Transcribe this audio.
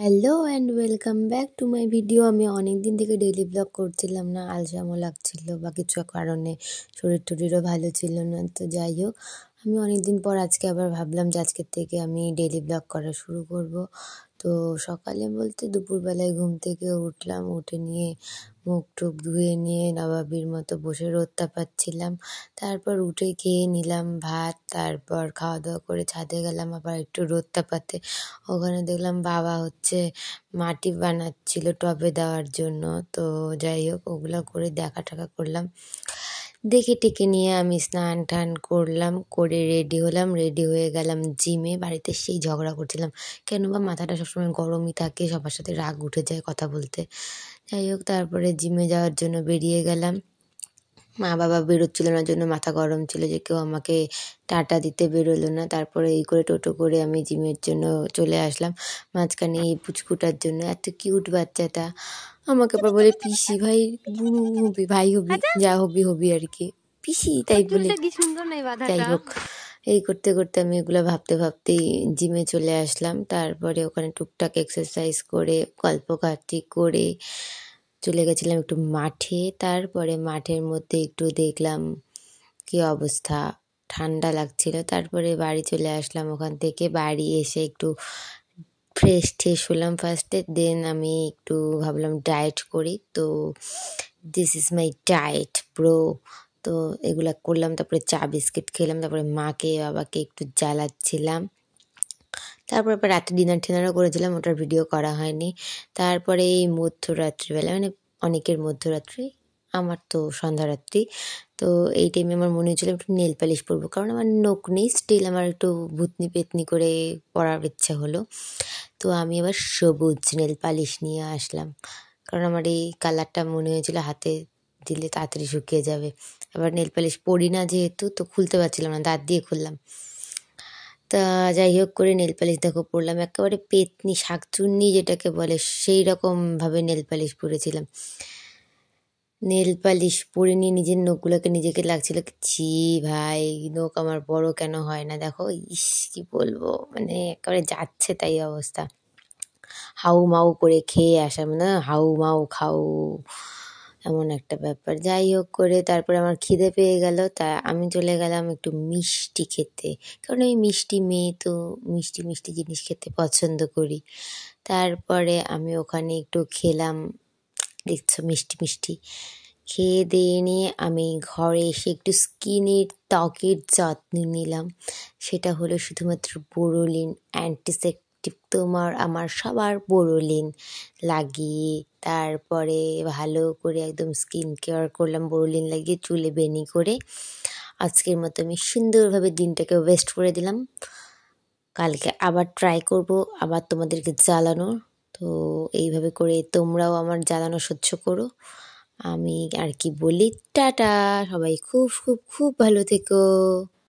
Hello and welcome back to my video. আমি অনেক দিন থেকে ডেইলি ব্লগ করছিলাম না, আলসামও লাগছিল বা কিছু কারণে শরীর টরীরও ভালো ছিল না। তো যাই হোক, আমি অনেক দিন পর আজকে আবার ভাবলাম যে আজকের থেকে আমি ডেইলি ব্লগ করা শুরু করব। তো সকালে বলতে দুপুরবেলায় ঘুম থেকে উঠলাম, উঠে নিয়ে মুখ টুক ধুয়ে নিয়ে নবাবীর মতো বসে রোদ তাপাচ্ছিলাম। তারপর উঠে খেয়ে নিলাম ভাত, তারপর খাওয়া দাওয়া করে ছাদে গেলাম আবার একটু রোদ তাপাতে। ওখানে দেখলাম বাবা মাটি বানাচ্ছিল টবে দেওয়ার জন্য। তো যাই হোক, ওগুলো করে দেখা টাকা করলাম, দেখে টেকে নিয়ে আমি স্নান টান করলাম, করে রেডি হলাম, রেডি হয়ে গেলাম জিমে। বাড়িতে সেই ঝগড়া করছিলাম, কেন বা মাথাটা সবসময় গরমই থাকে, সবার সাথে রাগ উঠে যায় কথা বলতে। যাই হোক, তারপরে জিমে যাওয়ার জন্য বেরিয়ে গেলাম। মা বাবা বেরোচ্ছিল না জন্য মাথা গরম ছিল যে কেউ আমাকে টাটা দিতে বেরোলো না। তারপরে এই করে টোটো করে আমি জিমের জন্য চলে আসলাম। মাঝখানে এই পুচকুটার জন্য, এত কিউট বাচ্চাটা আমাকে আবার বলে পিসি, ভাই বুনু হবি, ভাই হবি, যা হবি হবি আর কি, পিসি তাই বলে। যাই হোক, এই করতে করতে আমি এগুলো ভাবতে ভাবতেই জিমে চলে আসলাম। তারপরে ওখানে টুকটাক এক্সারসাইজ করে গল্পকার্তি করে চলে গেছিলাম একটু মাঠে। তারপরে মাঠের মধ্যে একটু দেখলাম কি অবস্থা, ঠান্ডা লাগছিল। তারপরে বাড়ি চলে আসলাম, ওখান থেকে বাড়ি এসে একটু ফ্রেশ ট্রেশ হলাম ফার্স্টে, দেন আমি একটু ভাবলাম ডায়েট করি। তো this is my diet bro. তো এগুলা করলাম, তারপরে চা বিস্কিট খেলাম, তারপরে মাকে বাবাকে একটু জ্বালাচ্ছিলাম। তারপর আবার রাতে ডিনার টিনারও করেছিলাম, ওটার ভিডিও করা হয়নি। তারপরে এই মধ্যরাত্রিবেলা, মানে অনেকের মধ্যরাত্রি, আমার তো সন্ধ্যারাত্রি। তো এই টাইমে আমার মনে হচ্ছিলো একটু নেল পালিশ পরবো, কারণ আমার নখ নেই, স্টিল আমার একটু ভুতনি পেতনি করে পরার ইচ্ছা হলো। তো আমি আবার সবুজ নেল পালিশ নিয়ে আসলাম, কারণ আমার এই কালারটা মনে হয়েছিল হাতে দিলে তাড়াতাড়ি শুকিয়ে যাবে। আবার নেল পালিশ পরি না যেহেতু, তো খুলতে পারছিলাম না, দাঁত দিয়ে খুললাম। তা যাই হোক করে নেল পালিশ দেখো পরলাম, একেবারে পেতনি শাকচুন্নি যেটাকে বলে সেই রকমভাবে নেল পালিশ পরেছিলাম। নেল পালিশ পরে নিয়ে নিজের নখগুলোকে নিজেকে লাগছিল, ছি ভাই, নখ আমার বড় কেন হয় না, দেখো ইস কি বলবো, মানে একেবারে যাচ্ছে তাই অবস্থা। হাউ মাউ করে খেয়ে আসা, মানে হাউ মাউ খাও, এমন একটা ব্যাপার। যাই হোক করে তারপরে আমার খিদে পেয়ে গেল, তা আমি চলে গেলাম একটু মিষ্টি খেতে, কারণ আমি মিষ্টি মেয়ে, তো মিষ্টি মিষ্টি জিনিস খেতে পছন্দ করি। তারপরে আমি ওখানে একটু খেলাম, দেখছো মিষ্টি মিষ্টি খেয়ে দিয়ে নিয়ে আমি ঘরে এসে একটু স্কিনের ত্বকের যত্ন নিলাম। সেটা হলো শুধুমাত্র বোরোলিন অ্যান্টিসেপটিক, তোমার আমার সবার বোরোলিন লাগিয়ে তারপরে ভালো করে একদম স্কিন কেয়ার করলাম, বোরোলিন লাগিয়ে চুলে বেনি করে। আজকের মতো আমি সুন্দরভাবে দিনটাকে ওয়েস্ট করে দিলাম। কালকে আবার ট্রাই করব, আবার তোমাদেরকে জ্বালানোর। তো এইভাবে করে তোমরাও আমার জ্বালানো সহ্য করো। আমি আর কি বলি, টাটা, সবাই খুব খুব খুব ভালো থেকো।